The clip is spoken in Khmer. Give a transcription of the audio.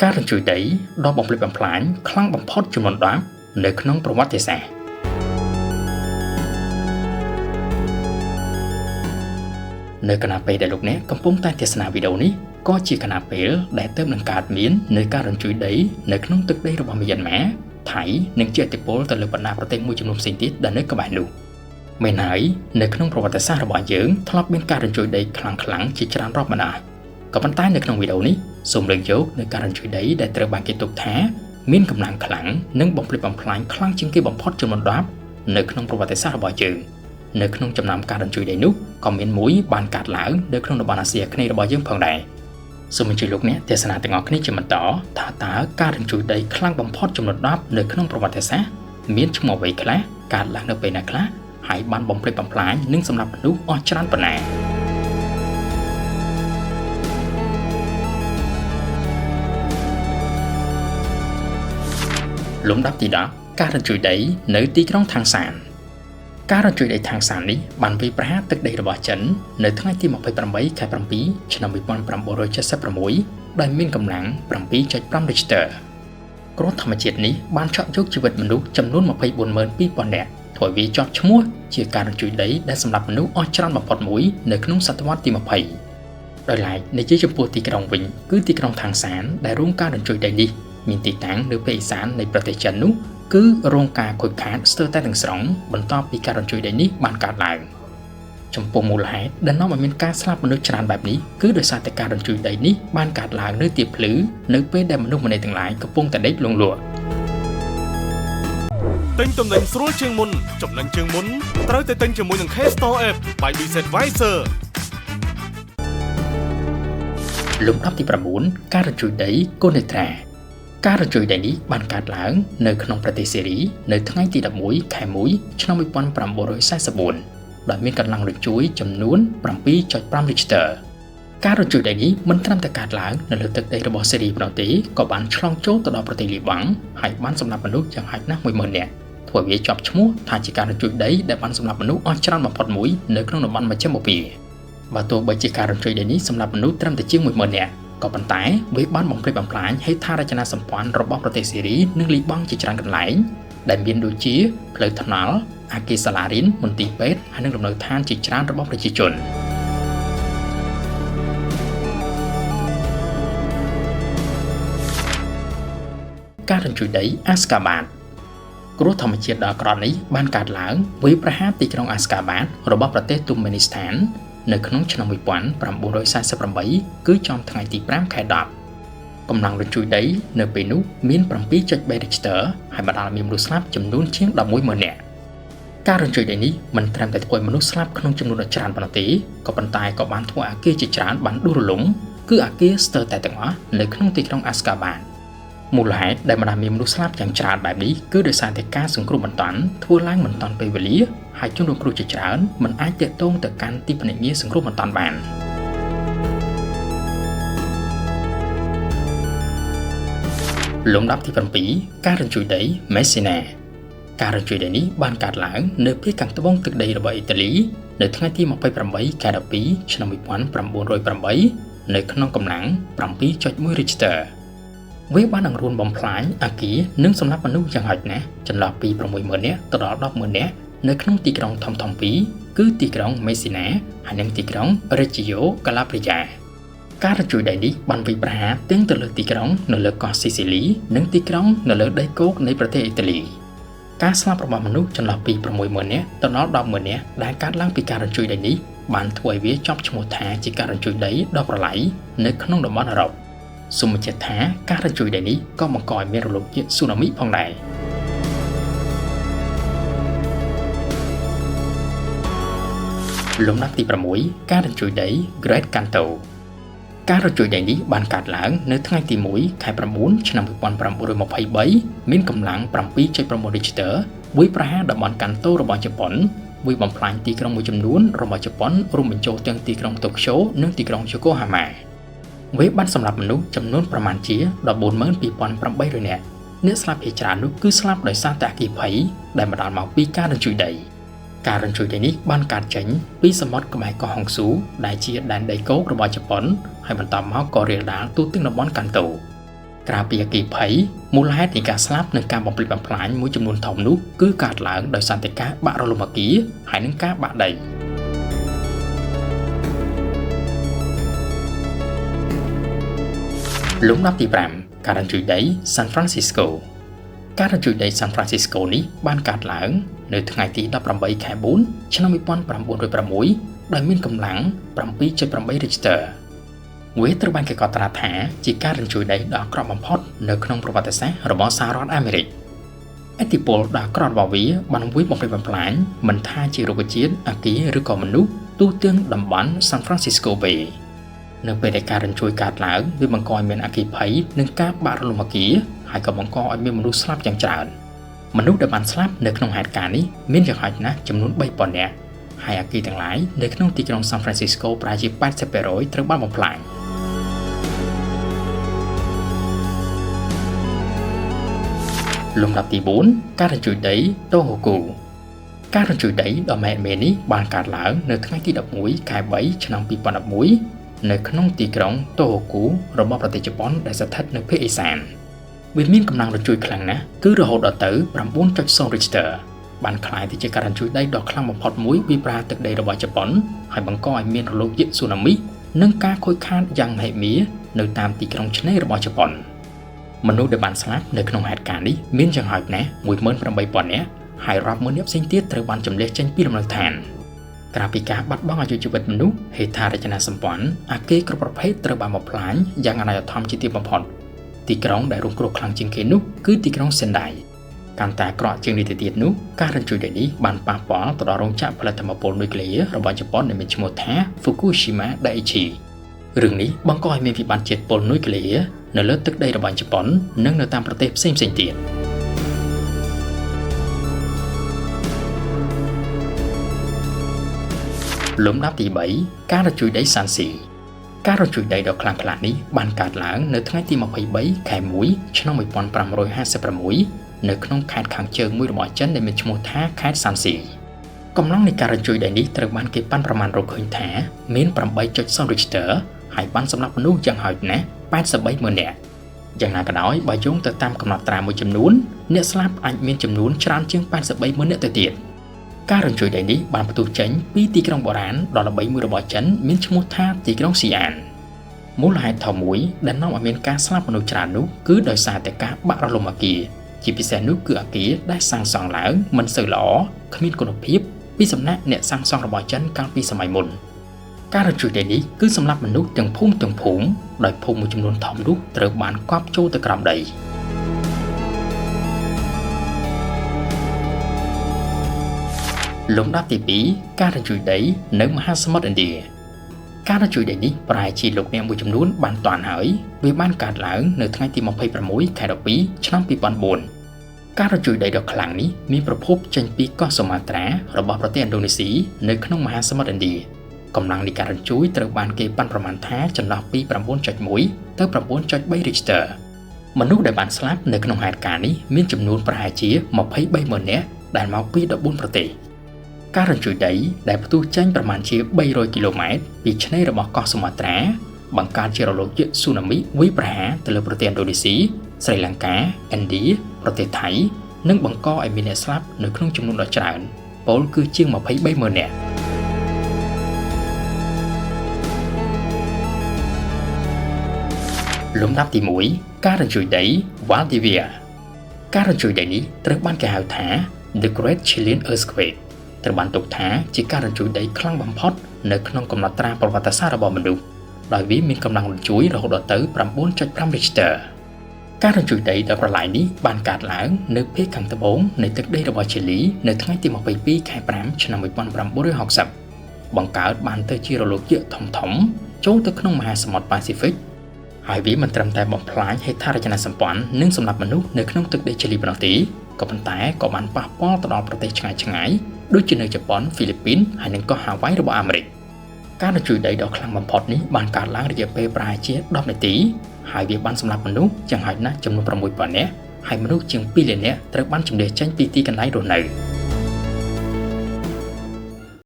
ការរញ្ជួយដីដ៏បំផ្លិចបំផ្លាញខ្លាំងបំផុតចំនួន10នៅក្នុងប្រវត្តិសាស្ត្រនៅគណៈពេលដែលលោកអ្នកកំពុងតែទស្សនាវីដេអូនេះក៏ជាគណៈពេលដែលទើបនឹងកើតមាននៅការរញ្ជួយដីនៅក្នុងទឹកដីរបស់មីយ៉ាន់ម៉ាថៃនិងជាឥទ្ធិពលទៅលើបណ្ដាប្រទេសមួយចំនួនផ្សេងទៀតដែលនៅក្បែរនោះមែនហើយនៅក្នុងប្រវត្តិសាស្ត្ររបស់យើងធ្លាប់មានការរញ្ជួយដីខ្លាំងៗជាច្រើនរាប់មិនអស់ក៏ប៉ុន្តែនៅក្នុងវីដេអូនេះសូមលើកយកនៅការរញ្ជួយដីដែលត្រូវបានគេទុកថាមានកម្លាំងខ្លាំងនិងបំផ្លិចបំផ្លាញខ្លាំងជាងគេបំផុតចំនួន10នៅក្នុងប្រវត្តិសាស្ត្ររបស់យើងនៅក្នុងចំណោមការរញ្ជួយដីនោះក៏មានមួយបានកើតឡើងនៅក្នុងតំបន់អាស៊ីអាគ្នេយ៍របស់យើងផងដែរសូមអញ្ជើញលោកអ្នកទស្សនាទាំងអស់គ្នាជាបន្តថាតើការរញ្ជួយដីខ្លាំងបំផុតចំនួន10នៅក្នុងប្រវត្តិសាស្ត្រមានឈ្មោះអ្វីខ្លះកើតឡើងនៅពេលណាខ្លះហើយបានបំផ្លិចបំផ្លាញនិងសម្លាប់មនុស្សអស់ច្រើនប៉ុណ្ណាលំដាប់ទី10ការរញ្ជួយដីនៅទីក្រុងថាងសានការរញ្ជួយដីថាងសាននេះបានវាយប្រហារទឹកដីរបស់ចិននៅថ្ងៃទី28ខែ7ឆ្នាំ1976ដោយមានកម្លាំង 7.5 Richter គ្រោះធម្មជាតិនេះបានឆក់យកជីវិតមនុស្សចំនួន 242,000 នាក់ធ្វើវាជាប់ឈ្មោះជាការរញ្ជួយដីដែលសម្លាប់មនុស្សអស់ច្រើនបំផុតមួយនៅក្នុងសតវត្សទី20ដោយឡែកនិយាយចំពោះទីក្រុងវិញគឺទីក្រុងថាងសានដែលរងការរញ្ជួយដីនេះមានទីតាំងនៅភាគឦសាននៃប្រទេសចិននោះគឺរងការខូចខាតស្ទើរតែទាំងស្រុងបន្ទាប់ពីការរញ្ជួយដីនេះបានកើតឡើងចំពោះមូលហេតុដែលនាំឲ្យមានការស្លាប់មនុស្សច្រើនបែបនេះគឺដោយសារតែការរញ្ជួយដីនេះបានកើតឡើងនៅទីភ្លឺនៅពេលដែលមនុស្សម្នាក់ទាំងឡាយកំពុងតែដេកលង់លក់ទិញទំនិញស្រួលជាងមុនចំណេញជាងមុនត្រូវតែទិញជាមួយនឹង K-Store App by BizAdvisor លំដាប់ទី9ការរញ្ជួយដីកូនេត្រាការរញ្ជួយដីនេះបានកើតឡើងនៅក្នុងប្រទេសសេរីនៅថ្ងៃទី11ខែ1ឆ្នាំ1944ដោយមានកម្លាំងរញ្ជួយចំនួន 7.5 Richter ការរញ្ជួយដីនេះមិនត្រឹមតែកើតឡើងនៅលើទឹកដីរបស់សេរីប៉ុណ្ណោះទេក៏បានឆ្លងចូលទៅដល់ប្រទេសលីបង់ហើយបានសម្លាប់មនុស្សយ៉ាងហោចណាស់ 10,000 នាក់ធ្វើវាជាប់ឈ្មោះថាជាការរញ្ជួយដីដែលបានសម្លាប់មនុស្សអស់ច្រើនបំផុតមួយនៅក្នុងតំបន់មជ្ឈិមបូព៌ាបើទោះបីជាការរញ្ជួយដីនេះសម្លាប់មនុស្សត្រឹមតែជាង 10,000 នាក់ក៏ប៉ុន្តែវាបានបំផ្លិចបំផ្លាញហេដ្ឋារចនាសម្ព័ន្ធរបស់ប្រទេសសេរីនិងលីបង់ជាច្រើនកន្លែងដែលមានដូចជាផ្លូវថ្នល់អគារសាលារៀនមន្ទីរពេទ្យហើយនិងលំនៅឋានជាច្រើនរបស់ប្រជាជនការរញ្ជួយដីអាស្កាបាតគ្រោះធម្មជាតិដ៏អាក្រក់នេះបានកើតឡើងវាយប្រហារទីក្រុងអាស្កាបាតរបស់ប្រទេសទូម៉េនីស្ថាននៅក្នុងឆ្នាំ1948គឺចំថ្ងៃទី5ខែ10កម្លាំងរញ្ជួយដីនៅពេលនោះមាន 7.3 Richter ហើយបានមានមនុស្សស្លាប់ចំនួនជាង 11,000 នាក់ការរញ្ជួយដីនេះមិនត្រឹមតែធ្វើឲ្យមនុស្សស្លាប់ក្នុងចំនួនច្រើនប៉ុណ្ណោះទេក៏ប៉ុន្តែក៏បានធ្វើឲ្យអគារជាច្រើនបានដួលរលំគឺអគារស្ទើរតែទាំងអស់នៅក្នុងទីក្រុងអាស្កាបាតមូលហេតុដែលបានមានមនុស្សស្លាប់យ៉ាងច្រើនបែបនេះគឺដោយសារតែការសង្គ្រោះបន្ទាន់ធ្វើឡើងមិនទាន់ពេលវេលាហើយជនរងគ្រោះជាច្រើនមិនអាចទាក់ទងទៅកាន់ទីភ្នាក់ងារសង្គ្រោះបន្ទាន់បានលំដាប់ទី7ការរញ្ជួយដីមេស៊ីណាការរញ្ជួយដីនេះបានកើតឡើងនៅភាគខាងត្បូងទឹកដីរបស់អ៊ីតាលីនៅថ្ងៃទី28ខែ12ឆ្នាំ1908នៅក្នុងកម្លាំង 7.1 Richterវាបាននឹងរួនបំផ្លាញអគារនិងសម្លាប់មនុស្សយ៉ាងហោចណាស់ចន្លោះពី 60,000 នាក់ទៅដល់ 10,000 នាក់នៅក្នុងទីក្រុងធំៗពីរគឺទីក្រុងមេស៊ីណាហើយនិងទីក្រុងរេជីយ៉ូកាឡាព្រីយ៉ាការរញ្ជួយដីនេះបានវាយប្រហារទាំងទៅលើទីក្រុងនៅលើកោះស៊ីស៊ីលីនិងទីក្រុងនៅលើដីគោកនៃប្រទេសអ៊ីតាលីការស្លាប់របស់មនុស្សចន្លោះពី 60,000 នាក់ទៅដល់ 10,000 នាក់ដែលកើតឡើងពីការរញ្ជួយដីនេះបានធ្វើឲ្យវាជាប់ឈ្មោះថាជាការរញ្ជួយដីដ៏ប្រឡាយនៅក្នុងតំបន់អឺរ៉ុបសូមបញ្ជាក់ថាការរញ្ជួយដីនេះក៏បង្កឲ្យមានរលកជាតិស៊ូណាមីផងដែរលំដាប់ទី6ការរញ្ជួយដី Great Kanto ការរញ្ជួយដីនេះបានកើតឡើងនៅថ្ងៃទី1ខែ9ឆ្នាំ1923មានកម្លាំង 7.6 Richter វាយប្រហារតំបន់កាន់តូរបស់ជប៉ុនវាយបំផ្លាញទីក្រុងមួយចំនួនរបស់ជប៉ុនរួមបញ្ចូលទាំងទីក្រុងតូក្យូនិងទីក្រុងយូកូហាម៉ាវាបានសម្លាប់មនុស្សចំនួនប្រមាណជា 142,800 នាក់អ្នកស្លាប់ភាគច្រើននោះគឺស្លាប់ដោយសារតែអគ្គិភ័យដែលបណ្ដាលមកពីការរញ្ជួយដីការរញ្ជួយដីនេះបានកើតចេញពីសមុទ្រក្បែរកោះហុងស៊ូដែលជាដែនដីគោករបស់ជប៉ុនហើយបន្តមកក៏រាលដាលទូទាំងតំបន់កាន់តូ ក្រៅពីអគ្គិភ័យមូលហេតុនៃការស្លាប់និងការបំផ្លិចបំផ្លាញមួយចំនួនធំនោះគឺកើតឡើងដោយសារតែការបាក់រលំអគារហើយនិងការបាក់ដីលំដាប់ទី5ការរញ្ជួយដី San Francisco ការរញ្ជួយដី San Francisco នេះបានកើតឡើងនៅថ្ងៃទី18ខែ4ឆ្នាំ1906ដោយមានកម្លាំង 7.8 Richter វាត្រូវបានគេកត់ត្រាថាជាការរញ្ជួយដីដ៏អាក្រក់បំផុតនៅក្នុងប្រវត្តិសាស្ត្ររបស់សហរដ្ឋអាមេរិកឥទ្ធិពលដ៏អាក្រក់របស់វាបានវាយបំផ្លិចបំផ្លាញមិនថាជារុក្ខជាតិអគារឬក៏មនុស្សទូទាំងតំបន់ San Francisco Bay នៅពេលដែលការរញ្ជួយកើតឡើងវាបង្កឲ្យមានអគ្គិភ័យនិងការបាក់រលំអគារហើយក៏បង្កឲ្យមានមនុស្សស្លាប់យ៉ាងច្រើនមនុស្សដែលបានស្លាប់នៅក្នុងហេតុការណ៍នេះមានយ៉ាងហោចណាស់ចំនួន 3,000 នាក់ហើយអគារទាំងឡាយនៅក្នុងទីក្រុង San Francisco ប្រហែលជា 80% ត្រូវបានបំផ្លាញលំដាប់ទី4ការរញ្ជួយដី Tohoku ការរញ្ជួយដីដ៏មហិមានេះបានកើតឡើងនៅថ្ងៃទី11ខែ3ឆ្នាំ2011នៅក្នុងទីក្រុង Tohoku របស់ប្រទេសជប៉ុនដែលស្ថិតនៅភាគឦសានវាមានកម្លាំងរញ្ជួយខ្លាំងណាស់គឺរហូតដល់ទៅ 9.0 Richter បានក្លាយទៅជាការរញ្ជួយដីដ៏ខ្លាំងបំផុតមួយពីប្រាទឹកដីរបស់ជប៉ុនហើយបង្កឲ្យមានរលកយក្សស៊ូណាមីនិងការខូចខាតយ៉ាងមហិមានៅតាមទីក្រុងឆ្នេររបស់ជប៉ុនមនុស្សដែលបានស្លាប់នៅក្នុងហេតុការណ៍នេះមានយ៉ាងហោចណាស់ 18,000 នាក់ហើយរាប់ម៉ឺននាក់ផ្សេងទៀតត្រូវបានចម្លៀសចេញពីលំនៅឋានក្រៅពីការបាត់បង់អាយុជីវិតមនុស្សហេដ្ឋារចនាសម្ព័ន្ធអគារគ្រប់ប្រភេទត្រូវបានបំផ្លាញយ៉ាងអនាធមជាទីបំផុតទីក្រុងដែលរងគ្រោះខ្លាំងជាងគេនោះគឺទីក្រុង Sendai កាន់តែអាក្រក់ជាងនេះទៅទៀតនោះការរញ្ជួយដីនេះបានប៉ះពាល់ទៅដល់រោងចក្រផលិតថាមពលនុយក្លេអ៊ែររបស់ជប៉ុនដែលមានឈ្មោះថា Fukushima Daiichi រឿងនេះបង្កឲ្យមានវិបត្តិជាតិពុលនុយក្លេអ៊ែរនៅលើទឹកដីរបស់ជប៉ុននិងនៅតាមប្រទេសផ្សេងៗទៀតលំដាប់ទី3ការរញ្ជួយដី Sansi ការរញ្ជួយដីដ៏ខ្លាំងក្លានេះបានកើតឡើងនៅថ្ងៃទី23ខែ1ឆ្នាំ1556នៅក្នុងខេត្តខាងជើងមួយរបស់ចិនដែលមានឈ្មោះថាខេត្ត Sansi កម្លាំងនៃការរញ្ជួយដីនេះត្រូវបានគេប៉ាន់ប្រមាណរកឃើញថាមាន 8.0 Richter ហើយបានសម្លាប់មនុស្សយ៉ាងហោចណាស់ 83,000 នាក់យ៉ាងណាក៏ដោយបើយោងទៅតាមកំណត់ត្រាមួយចំនួនអ្នកស្លាប់អាចមានចំនួនច្រើនជាង 83,000 នាក់ទៅទៀតការរញ្ជួយដីនេះបានផ្ទុះចេញពីទីក្រុងបុរាណដ៏ល្បីមួយរបស់ចិនមានឈ្មោះថាទីក្រុងស៊ីអានមូលហេតុធំមួយដែលនាំឲ្យមានការស្លាប់មនុស្សច្រើននោះគឺដោយសារតែការបាក់រលំអគារជាពិសេសនោះគឺអគារដែលសាងសង់ឡើងមិនសូវល្អគ្មានគុណភាពពីសំណាក់អ្នកសាងសង់របស់ចិនកាលពីសម័យមុនការរញ្ជួយដីនេះគឺសម្រាប់មនុស្សទាំងភូមិដោយភូមិមួយចំនួនធំនោះត្រូវបានកប់ចូលទៅក្រោមដីលំដាប់ទី2ការរញ្ជួយដីនៅមហាសមុទ្រឥណ្ឌាការរញ្ជួយដីនេះប្រហែលជាលោកអ្នកមួយចំនួនបានទាន់ហើយវាបានកើតឡើងនៅថ្ងៃទី26ខែ12ឆ្នាំ2004ការរញ្ជួយដីដ៏ខ្លាំងនេះមានប្រភពចេញពីកោះសូម៉ាត្រារបស់ប្រទេសឥណ្ឌូនេស៊ីនៅក្នុងមហាសមុទ្រឥណ្ឌាកម្លាំងនៃការរញ្ជួយត្រូវបានគេប៉ាន់ប្រមាណថាចន្លោះពី 9.1 ទៅ 9.3 Richter មនុស្សដែលបានស្លាប់នៅក្នុងហេតុការណ៍នេះមានចំនួនប្រហែលជា 23,000 នាក់ដែលមកពី 14 ប្រទេសការរញ្ជួយដីដែលផ្ទុះចេញប្រមាណជា300 គីឡូម៉ែត្រពីឆ្នេររបស់កោះសូម៉ាត្រាបង្កើតជារលកយក្សស៊ូណាមីវាយប្រហារទៅលើប្រទេសឥណ្ឌូនេស៊ីស្រីលង្កាឥណ្ឌាប្រទេសថៃនិងបង្កឲ្យមានអ្នកស្លាប់នៅក្នុងចំនួនដ៏ច្រើនពលគឺជាង 23,000 នាក់លំដាប់ទី1ការរញ្ជួយដី Valdivia ការរញ្ជួយដីនេះត្រូវបានគេហៅថា The Great Chilean Earthquake ត្រូវបានទុកថាជាការរញ្ជួយដីខ្លាំងបំផុតនៅក្នុងកំណត់ត្រាប្រវត្តិសាស្ត្ររបស់មនុស្សដោយវាមានកម្លាំងរញ្ជួយរហូតដល់ទៅ 9.5 Richter ការរញ្ជួយដីដ៏ប្រឡាយនេះបានកើតឡើងនៅភាគខាងត្បូងនៃទឹកដីរបស់ជីលីនៅថ្ងៃទី22ខែ5ឆ្នាំ1960បង្កើតបានទៅជារលកយក្សធំៗចូលទៅក្នុងមហាសមុទ្រប៉ាស៊ីហ្វិកហើយវាមិនត្រឹមតែបំផ្លាញហេដ្ឋារចនាសម្ព័ន្ធនិងសម្លាប់មនុស្សនៅក្នុងទឹកដីជីលីប៉ុណ្ណោះទេក៏ប៉ុន្តែក៏បានប៉ះពាល់ទៅដល់ប្រទេសឆ្ងាយៗដូចជានៅជប៉ុនហ្វីលីពីនហើយនិងកោះហាវ៉ៃរបស់អាមេរិកការរញ្ជួយដីដ៏ខ្លាំងបំផុតនេះបានកើតឡើងរយៈពេលប្រហែលជា10នាទីហើយវាបានសម្លាប់មនុស្សយ៉ាងហោចណាស់ចំនួន 6,000 នាក់ហើយមនុស្សជាង 2 លាននាក់ត្រូវបានជម្លៀសចេញពីទីកន្លែងរស់នៅ